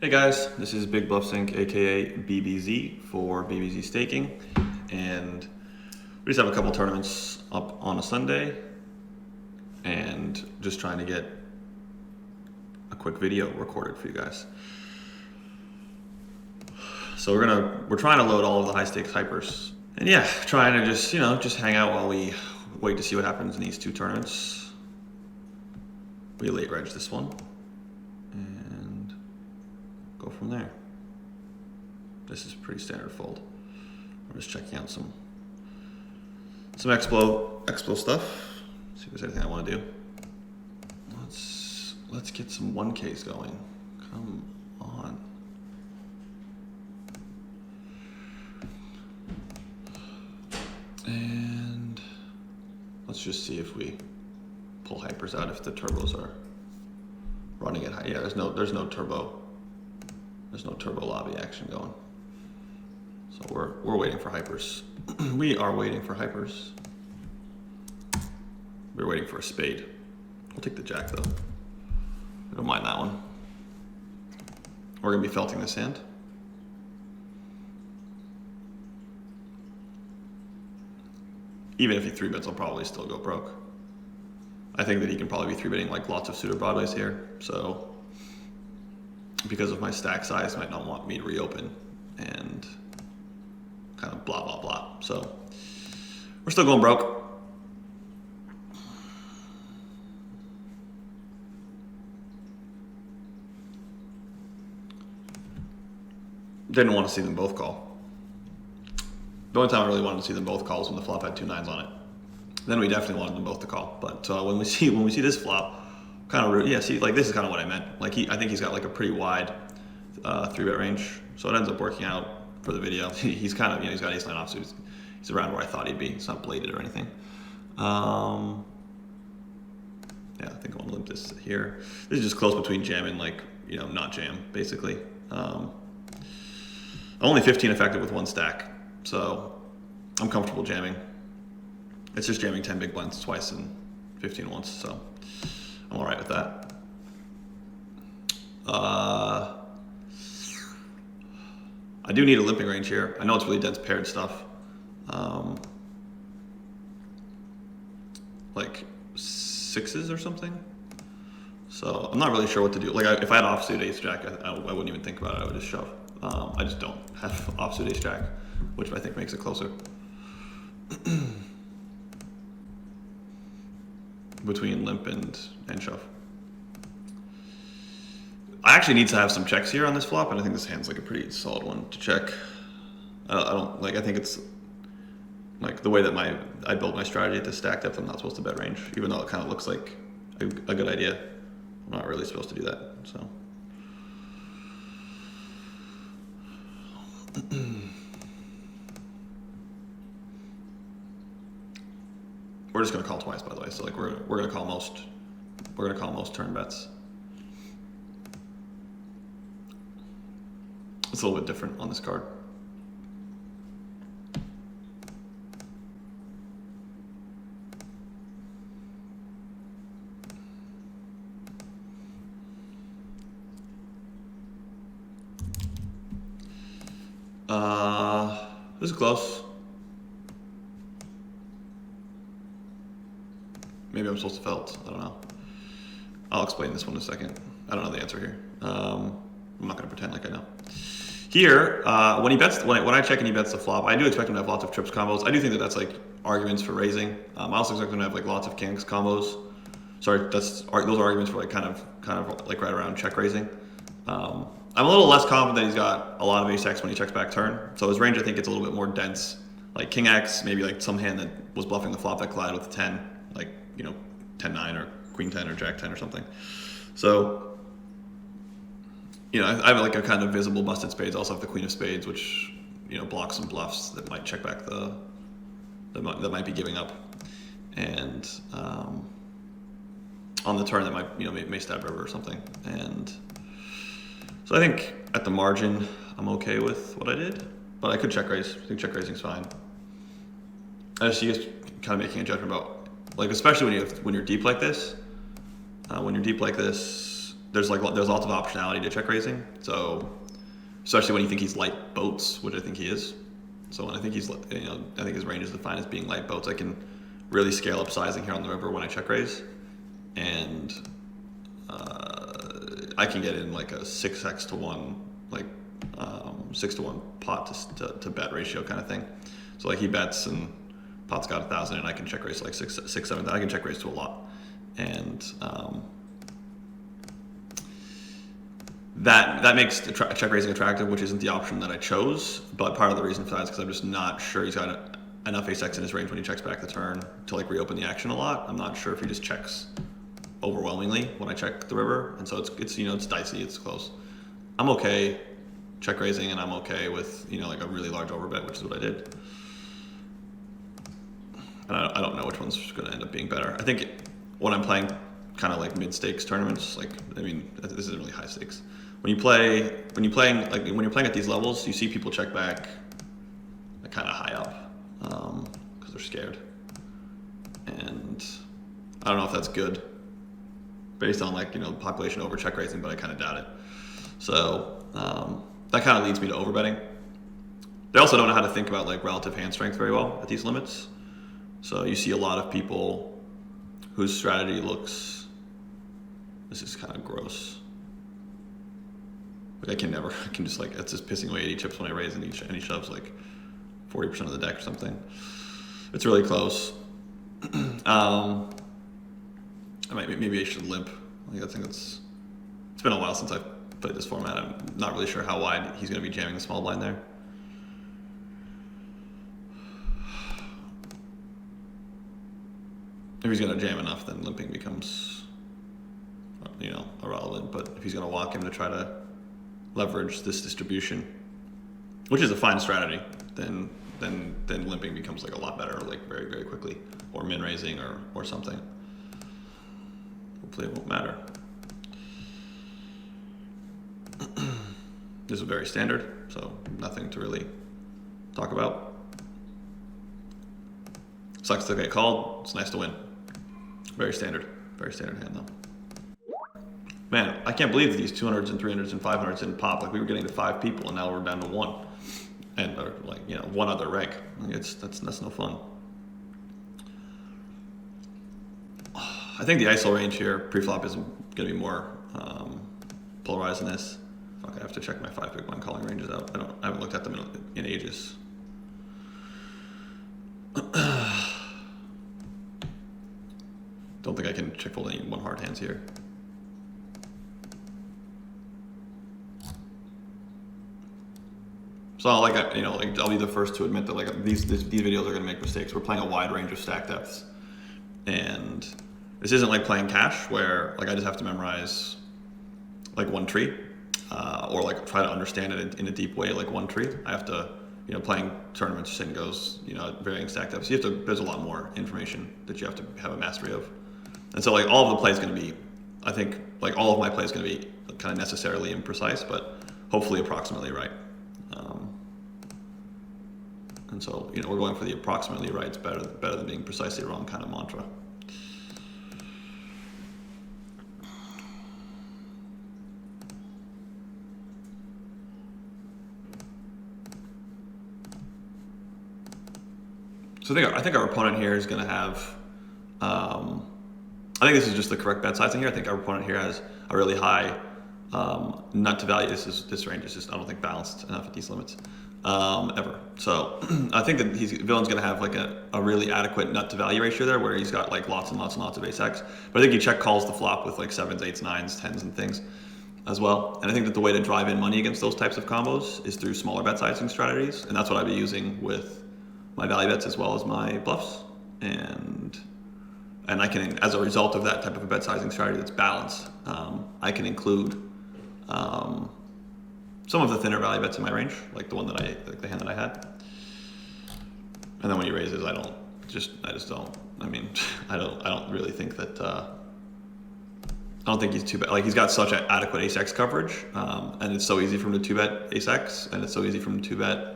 Hey guys, this is bigbluffzinc, aka BBZ for BBZ Staking, and we just have a couple tournaments up on a Sunday, and just trying to get a quick video recorded for you guys. So we're trying to load all of the high stakes hypers, and yeah, trying to just hang out while we wait to see what happens in these two tournaments. We late reg this one, and go from there. This is pretty standard fold. We're just checking out some Explo stuff. See if there's anything I want to do. Let's get some 1Ks going. Come on. And let's just see if we pull hypers out if the turbos are running at high. Yeah, there's no turbo. There's no turbo lobby action going. So we're waiting for hypers. We are waiting for hypers. We're waiting for a spade. We'll take the jack though. We don't mind that one. We're gonna be felting this hand. Even if he 3-bets, I'll probably still go broke. I think that he can probably be 3-betting like lots of suited broadways here. So because of my stack size, might not want me to reopen and kind of blah, blah, blah. So we're still going broke. Didn't want to see them both call. The only time I really wanted to see them both call was when the flop had 2 9s on it. Then we definitely wanted them both to call. But when we see this flop, kind of, yeah, see, like this is kind of what I meant. Like I think he's got like a pretty wide 3-bet range, so it ends up working out for the video. He's kind of, he's got ace 9 offsuit. He's around where I thought he'd be. It's not bladed or anything. Yeah, I think I want to limp this here. This is just close between jam and like, not jam, basically. I'm only 15 effective with 1 stack, so I'm comfortable jamming. It's just jamming 10 big blinds twice and 15 once, so I'm all right with that. I do need a limping range here. I know it's really dense paired stuff. Like 6s or something. So I'm not really sure what to do. Like if I had offsuit ace jack, I wouldn't even think about it. I would just shove. I just don't have offsuit ace jack, which I think makes it closer. Between limp and shove. I actually need to have some checks here on this flop, and I think this hand's like a pretty solid one to check. I think it's like the way that I build my strategy at this stack depth. I'm not supposed to bet range, even though it kind of looks like a good idea. I'm not really supposed to do that, so. We're just gonna call twice, by the way. So like we're gonna call most turn bets. It's a little bit different on this card. This is close. Maybe I'm supposed to felt. I don't know. I'll explain this one in a second. I don't know the answer here. I'm not going to pretend like I know. Here, when he bets, when I check and he bets the flop, I do expect him to have lots of trips combos. I do think that that's like arguments for raising. I also expect him to have like lots of kings combos. Sorry, those are arguments for like kind of like right around check raising. I'm a little less confident he's got a lot of ace X when he checks back turn. So his range, I think, gets a little bit more dense. Like king X, maybe like some hand that was bluffing the flop that collided with the 10, like 10-9 or queen 10 or jack 10 or something. So I have like a kind of visible busted spades. I also have the queen of spades, which blocks some bluffs that might check back that might be giving up, and on the turn that might may stab river or something. And so I think at the margin I'm okay with what I did, but I could check raise. I think check raising's fine. I just kind of making a judgment about, like, especially when you're deep like this. When you're deep like this, there's lots of optionality to check raising. So especially when you think he's light boats, which I think he is. So when I think he's, I think his range is defined as being light boats, I can really scale up sizing here on the river when I check raise, and I can get in like a 6x to 1, like 6 to 1 pot to bet ratio kind of thing. So like he bets and pot's got 1,000, and I can check raise like 7. I can check raise to a lot, and that makes check raising attractive, which isn't the option that I chose. But part of the reason for that is because I'm just not sure he's got enough ace-x in his range when he checks back the turn to like reopen the action a lot. I'm not sure if he just checks overwhelmingly when I check the river, and so it's it's dicey, it's close. I'm okay check raising, and I'm okay with like a really large overbet, which is what I did. And I don't know which one's going to end up being better. I think when I'm playing kind of like mid-stakes tournaments, like this isn't really high stakes. When you're playing at these levels, you see people check back like kind of high up because they're scared, and I don't know if that's good based on population over check raising, but I kind of doubt it. So that kind of leads me to overbetting. They also don't know how to think about like relative hand strength very well at these limits. So you see a lot of people whose strategy looks, this is kind of gross. Like I can just like, it's just pissing away 80 chips when I raise, and he shoves like 40% of the deck or something. It's really close. Maybe I should limp. I think it's been a while since I've played this format. I'm not really sure how wide he's going to be jamming the small blind there. If he's going to jam enough, then limping becomes, irrelevant. But if he's going to walk him to try to leverage this distribution, which is a fine strategy, then limping becomes like a lot better, like very, very quickly, or min raising or something. Hopefully it won't matter. This is very standard, so nothing to really talk about. Sucks to get called. It's nice to win. Very standard hand though. Man, I can't believe that these 200s and 300s and 500s didn't pop. Like we were getting to 5 people, and now we're down to 1, and one other reg. Like that's no fun. I think the ISO range here pre-flop is going to be more polarized than this. Fuck, I have to check my 5 big blind calling ranges out. I haven't looked at them in ages. Don't think I can check fold any one hard hands here. So I'll be the first to admit that like these videos are going to make mistakes. We're playing a wide range of stack depths, and this isn't like playing cash where like I just have to memorize like one tree, or like try to understand it in a deep way like one tree. I have to, playing tournaments, sin goes, varying stack depths. There's a lot more information that you have to have a mastery of. And so like all of the play is going to be, I think like all of my play is going to be kind of necessarily imprecise, but hopefully approximately right. And so, we're going for the approximately right. It's better than being precisely wrong kind of mantra. So I think our opponent here is going to have, I think this is just the correct bet sizing here. I think our opponent here has a really high nut to value. This range is just, I don't think, balanced enough at these limits ever. So I think that villain's going to have like a really adequate nut to value ratio there, where he's got like lots and lots and lots of ace-x. But I think he check calls the flop with like 7s, 8s, 9s, 10s, and things as well. And I think that the way to drive in money against those types of combos is through smaller bet sizing strategies, and that's what I'd be using with my value bets as well as my bluffs. And I can, as a result of that type of a bet sizing strategy that's balanced, I can include some of the thinner value bets in my range, like the hand that I had. And then when he raises, I just don't. I mean, I don't really think that. I don't think he's too bad. Like he's got such adequate ace-x coverage, and it's so easy for him to 2-bet ace-x, and it's so easy for him to 2-bet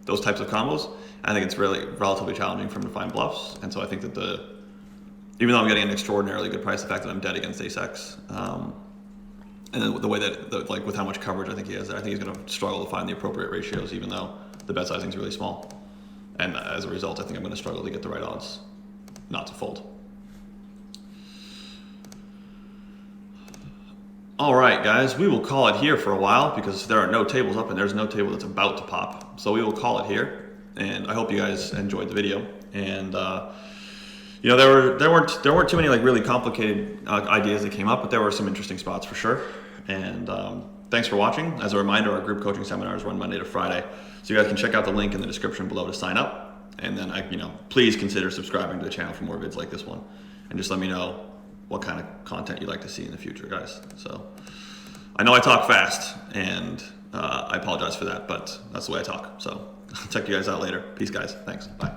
those types of combos. I think it's really relatively challenging for him to find bluffs, and so I think that even though I'm getting an extraordinarily good price, the fact that I'm dead against ace-x, and then the way that, like with how much coverage I think he has there, I think he's going to struggle to find the appropriate ratios, even though the bet sizing is really small. And as a result, I think I'm going to struggle to get the right odds not to fold. All right, guys, we will call it here for a while because there are no tables up and there's no table that's about to pop. So we will call it here. And I hope you guys enjoyed the video. And you know, there weren't too many like really complicated ideas that came up, but there were some interesting spots for sure. And thanks for watching. As a reminder, our group coaching seminars run Monday to Friday, so you guys can check out the link in the description below to sign up. And then please consider subscribing to the channel for more vids like this one, and just let me know what kind of content you'd like to see in the future, guys. So I know I talk fast, and I apologize for that, but that's the way I talk. So I'll check you guys out later. Peace, guys. Thanks. Bye.